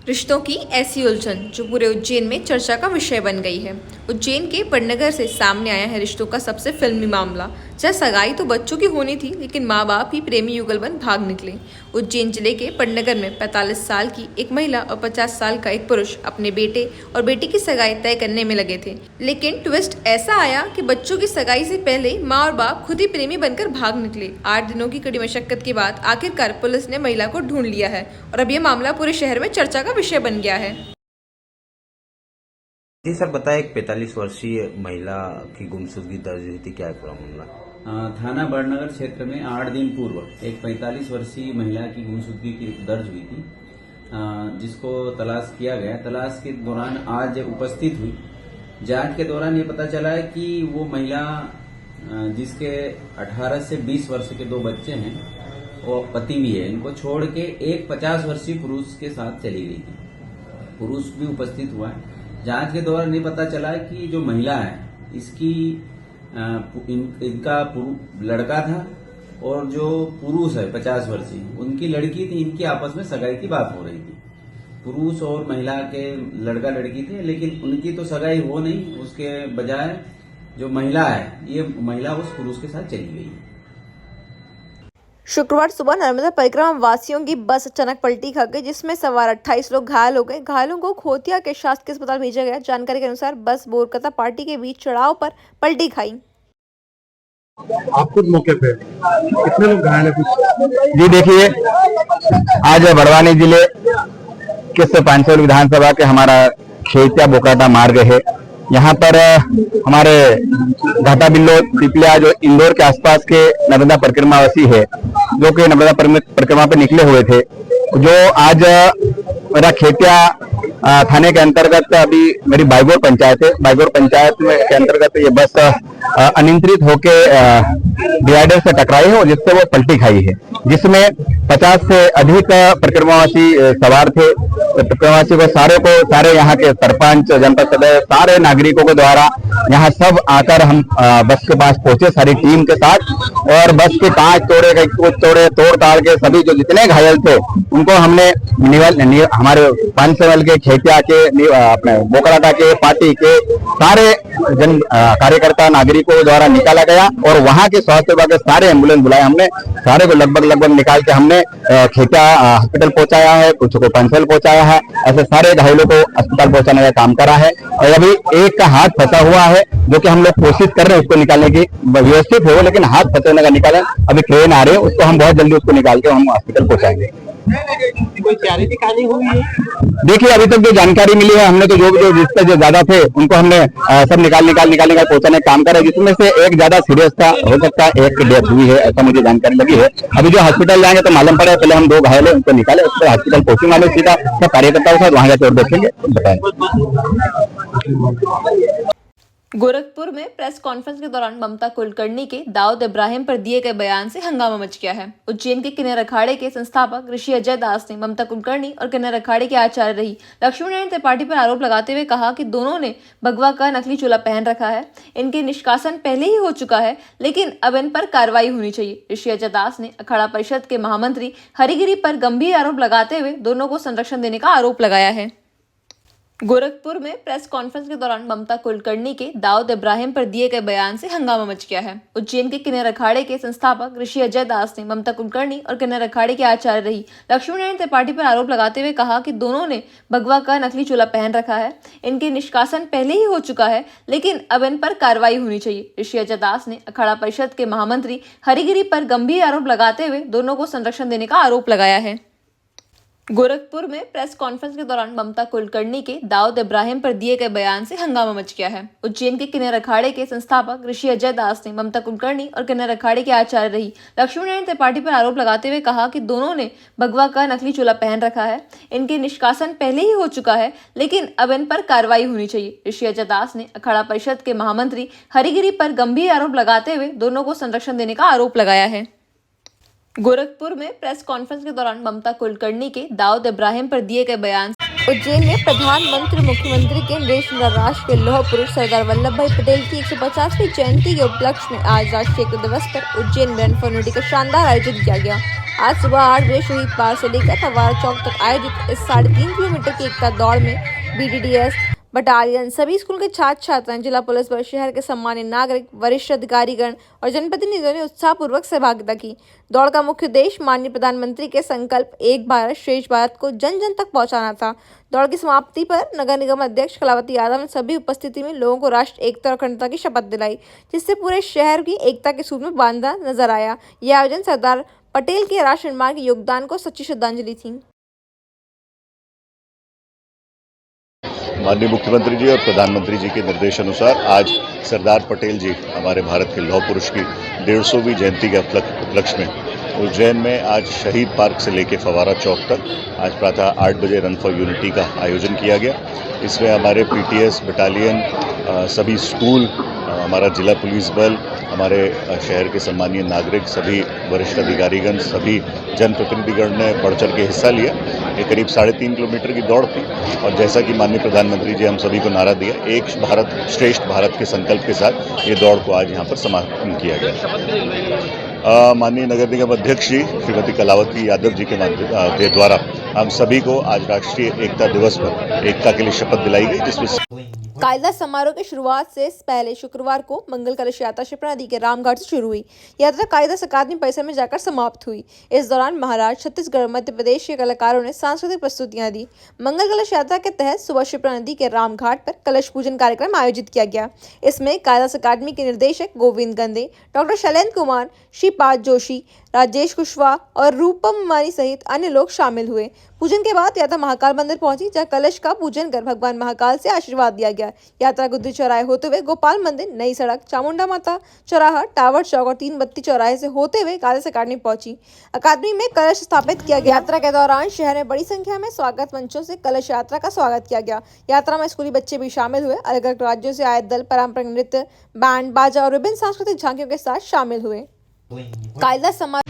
रिश्तों की ऐसी उलझन जो पूरे उज्जैन में चर्चा का विषय बन गई है। उज्जैन के पन्नगर से सामने आया है रिश्तों का सबसे फिल्मी मामला, जहां सगाई तो बच्चों की होनी थी लेकिन माँ बाप ही प्रेमी युगल बन भाग निकले। उज्जैन जिले के पन्नगर में 45 साल की एक महिला और 50 साल का एक पुरुष अपने बेटे और बेटी की सगाई तय करने में लगे थे, लेकिन ट्विस्ट ऐसा आया कि बच्चों की सगाई से पहले माँ और बाप खुद ही प्रेमी बनकर भाग निकले। 8 दिनों की कड़ी मशक्कत के बाद आखिरकार पुलिस ने महिला को ढूंढ लिया है और अब यह मामला पूरे शहर में चर्चा का विषय बन गया है। जी सर, बताएं, एक 45 वर्षीय महिला की गुमशुदगी दर्ज हुई थी, क्या है पूरा मामला? थाना बड़नगर क्षेत्र में 8 दिन पूर्व एक 45 वर्षीय महिला की गुमशुदगी की दर्ज हुई थी, जिसको तलाश किया गया। तलाश के दौरान आज उपस्थित हुई जांच के दौरान ये पता चला है कि वो महिला, जिसके 18 से 20 वर्ष के 2 बच्चे हैं, वो पति भी है, इनको छोड़ के एक 50 वर्षीय पुरुष के साथ चली गई थी। पुरुष भी उपस्थित हुआ है। जांच के दौरान ये पता चला है कि जो महिला है इसकी इनका लड़का था और जो पुरुष है 50 वर्षीय, उनकी लड़की थी। इनकी आपस में सगाई की बात हो रही थी। पुरुष और महिला के लड़का लड़की थे, लेकिन उनकी तो सगाई हो नहीं, उसके बजाय जो महिला है, ये महिला उस पुरुष के साथ चली गई। शुक्रवार सुबह नर्मदा परिक्रमा वासियों की बस अचानक पलटी खा गई, जिसमें सवार 28 लोग घायल हो गए। घायलों को खोतिया के शासकीय अस्पताल भेजा गया। जानकारी के अनुसार बस बोरकता पार्टी के बीच चढ़ाव पर पलटी खाई। आप खुद मौके पे, कितने लोग घायल है कुछ? जी देखिए, आज बड़वानी जिले के पांचोल विधानसभा के हमारा खेतिया बोकाटा मार्ग है। यहाँ पर हमारे घाटा बिल्लो पिपलिया जो इंदौर के आसपास के नर्मदा परिक्रमावासी है, जो कि नर्मदा परिक्रमा पे निकले हुए थे, जो आज मेरा खेतिया थाने के अंतर्गत अभी मेरी बाइगोर पंचायत है, बाइगोर पंचायत में के अंतर्गत ये बस अनियंत्रित होके डिवाइडर से टकराई है और जिससे वो पलटी खाई है, जिसमें 50 से अधिक परिक्रमावासी सवार थे। परिक्रमावासी को सारे यहाँ के सरपंच, जनपद सदस्य, सारे नागरिकों के द्वारा यहाँ सब आकर हम बस के पास पहुंचे सारी टीम के साथ, और बस के कांच तोड़े, कुछ तोड़े, तोड़ ताड़ के सभी जो जितने घायल थे उनको हमने हमारे 5 लेवल के खेतिया के, अपने बोकराटा के, पार्टी के सारे जन कार्यकर्ता नागरिकों द्वारा निकाला गया और वहां के स्वास्थ्य विभाग के सारे एम्बुलेंस बुलाए हमने। सारे को लगभग निकाल के हमने खेतिया हॉस्पिटल पहुंचाया है, कुछ को पंचल पहुंचाया है। ऐसे सारे घायलों को अस्पताल पहुंचाने का काम करा है। और अभी एक का हाथ फंसा हुआ है, जो कि हम लोग कोशिश कर रहे हैं उसको निकालने की, व्यवस्थित हो, लेकिन हाथ फंसने का निकाले। अभी ट्रेन आ रही है, उसको हम बहुत जल्दी उसको निकाल के हम हॉस्पिटल पहुंचाएंगे। कोई क्लैरिटी कहानी हुई है? देखिए, अभी तक जो जानकारी मिली है, हमने तो जो जिससे जो ज्यादा थे उनको हमने सब निकाल कर पहुंचाने का काम करा है, जिसमें से एक ज्यादा सीरियस था, हो सकता है एक की डेथ हुई है, ऐसा मुझे जानकारी लगी है। अभी जो हॉस्पिटल जाएंगे तो मालूम पड़े। पहले हम 2 घायल है उनको निकाले, उसके हॉस्पिटल पहुंचूंगा मैं सीधा, सब कार्यकर्ताओं के साथ वहां जाकर देखेंगे, बताएंगे। गोरखपुर में प्रेस कॉन्फ्रेंस के दौरान ममता कुलकर्णी के दाऊद इब्राहिम पर दिए गए बयान से हंगामा मच गया है। उज्जैन के किन्नर अखाड़े के संस्थापक ऋषि अजय दास ने ममता कुलकर्णी और किन्नर अखाड़े के आचार्य रही लक्ष्मीनारायण त्रिपाठी पर आरोप लगाते हुए कहा कि दोनों ने भगवा का नकली चोला पहन रखा है। इनके निष्कासन पहले ही हो चुका है, लेकिन अब इन पर कार्रवाई होनी चाहिए। ऋषि अजय दास ने अखाड़ा परिषद के महामंत्री हरिगिरी पर गंभीर आरोप लगाते हुए दोनों को संरक्षण देने का आरोप लगाया है। गोरखपुर में प्रेस कॉन्फ्रेंस के दौरान ममता कुलकर्णी के दाऊद इब्राहिम पर दिए गए बयान से हंगामा मच गया है। उज्जैन के किन्नर अखाड़े के संस्थापक ऋषि अजय दास ने ममता कुलकर्णी और किन्नर अखाड़े के आचार्य रही लक्ष्मीनारायण त्रिपाठी पर आरोप लगाते हुए कहा कि दोनों ने भगवा का नकली चोला पहन रखा है। इनके निष्कासन पहले ही हो चुका है, लेकिन अब इन पर कार्रवाई होनी चाहिए। ऋषि अजय दास ने अखाड़ा परिषद के महामंत्री हरिगिरी पर गंभीर आरोप लगाते हुए दोनों को संरक्षण देने का आरोप लगाया है। गोरखपुर में प्रेस कॉन्फ्रेंस के दौरान ममता कुलकर्णी के दाऊद इब्राहिम पर दिए गए बयान से हंगामा मच गया है। उज्जैन के किन्नर अखाड़े के संस्थापक ऋषि अजय दास ने ममता कुलकर्णी और किन्नर अखाड़े के आचार्य रही लक्ष्मीनारायण त्रिपाठी पर आरोप लगाते हुए कहा कि दोनों ने भगवा का नकली चोला पहन रखा है। इनके निष्कासन पहले ही हो चुका है, लेकिन अब इन पर कार्रवाई होनी चाहिए। ऋषि अजय दास ने अखाड़ा परिषद के महामंत्री हरिगिरी पर गंभीर आरोप लगाते हुए दोनों को संरक्षण देने का आरोप लगाया है। गोरखपुर में प्रेस कॉन्फ्रेंस के दौरान ममता कुलकर्णी के दाऊद इब्राहिम पर दिए गए बयान। उज्जैन में प्रधानमंत्री मुख्यमंत्री केंद्र राष्ट्र के लौह पुरुष सरदार वल्लभ भाई पटेल की 150वीं जयंती के उपलक्ष्य में आज राष्ट्रीय एकता दिवस पर उज्जैन में रन फॉर यूनिटी का शानदार आयोजन किया गया। आज सुबह 8 बजे शहीद पार्क से लेकर फव्वारा चौक तक आयोजित इस 3.5 किलोमीटर की एकता दौड़ में BDDS बटालियन, सभी स्कूल के छात्र छात्राएं, जिला पुलिस बल, शहर के सम्मानित नागरिक, वरिष्ठ अधिकारीगण और जनप्रतिनिधियों ने उत्साहपूर्वक सहभागिता की। दौड़ का मुख्य उद्देश्य माननीय प्रधानमंत्री के संकल्प एक भारत श्रेष्ठ भारत को जन जन तक पहुंचाना था। दौड़ की समाप्ति पर नगर निगम अध्यक्ष कलावती यादव ने सभी उपस्थिति में लोगों को राष्ट्र एकता और अखंडता की शपथ दिलाई, जिससे पूरे शहर की एकता के सूत्र में बांधा नजर आया। यह आयोजन सरदार पटेल के राष्ट्र निर्माण के योगदान को सच्ची श्रद्धांजलि थी। माननीय मुख्यमंत्री जी और प्रधानमंत्री जी के निर्देशानुसार आज सरदार पटेल जी हमारे भारत के लौह पुरुष की 150वीं जयंती के उपलक्ष्य में उज्जैन में आज शहीद पार्क से लेकर फव्वारा चौक तक आज प्रातः 8 बजे रन फॉर यूनिटी का आयोजन किया गया। इसमें हमारे PTS बटालियन, सभी स्कूल, हमारा जिला पुलिस बल, हमारे शहर के सम्मानीय नागरिक, सभी वरिष्ठ अधिकारीगण, सभी जनप्रतिनिधिगण ने बढ़ चढ़ के हिस्सा लिया। ये करीब 3.5 किलोमीटर की दौड़ थी और जैसा कि माननीय प्रधानमंत्री जी हम सभी को नारा दिया, एक भारत श्रेष्ठ भारत के संकल्प के साथ ये दौड़ को आज यहाँ पर समापन किया गया। माननीय नगर निगम अध्यक्ष जी श्रीमती कलावती यादव जी के द्वारा हम सभी को आज राष्ट्रीय एकता दिवस पर एकता के लिए शपथ दिलाई गई, जिसमें कालिदास समारोह की शुरुआत से पहले शुक्रवार को मंगल कलश यात्रा शिप्रा नदी के रामघाट से शुरू हुई। यात्रा कालिदास अकादमी परिसर में जाकर समाप्त हुई। इस दौरान महाराष्ट्र, छत्तीसगढ़, मध्य प्रदेश के कलाकारों ने सांस्कृतिक प्रस्तुतियां दी। मंगल कलश यात्रा के तहत सुबह शिप्रा नदी के रामघाट पर कलश पूजन कार्यक्रम आयोजित किया गया। इसमें कालिदास अकादमी के निदेशक गोविंद गंदे, डॉक्टर शैलेंद्र कुमार, श्रीपाद जोशी, राजेश कुशवाहा और रूपम मानी सहित अन्य लोग शामिल हुए। पूजन के बाद यात्रा महाकाल मंदिर पहुंची, जहां कलश का पूजन कर भगवान महाकाल से आशीर्वाद दिया गया। यात्रा गुद्दी चौराहे होते हुए गोपाल मंदिर, नई सड़क, चामुंडा माता चौराहा, टावर चौक और 3 बत्ती चौराहे से होते हुए कालिदास अकादमी पहुंची। अकादमी में कलश स्थापित किया गया। यात्रा के दौरान शहर में बड़ी संख्या में स्वागत मंचों से कलश यात्रा का स्वागत किया गया। यात्रा में स्कूली बच्चे भी शामिल हुए। अलग अलग राज्यों से आए दल पारंपरिक नृत्य, बैंड बाजा और विभिन्न सांस्कृतिक झांकियों के साथ शामिल हुए। कालिदास समारोह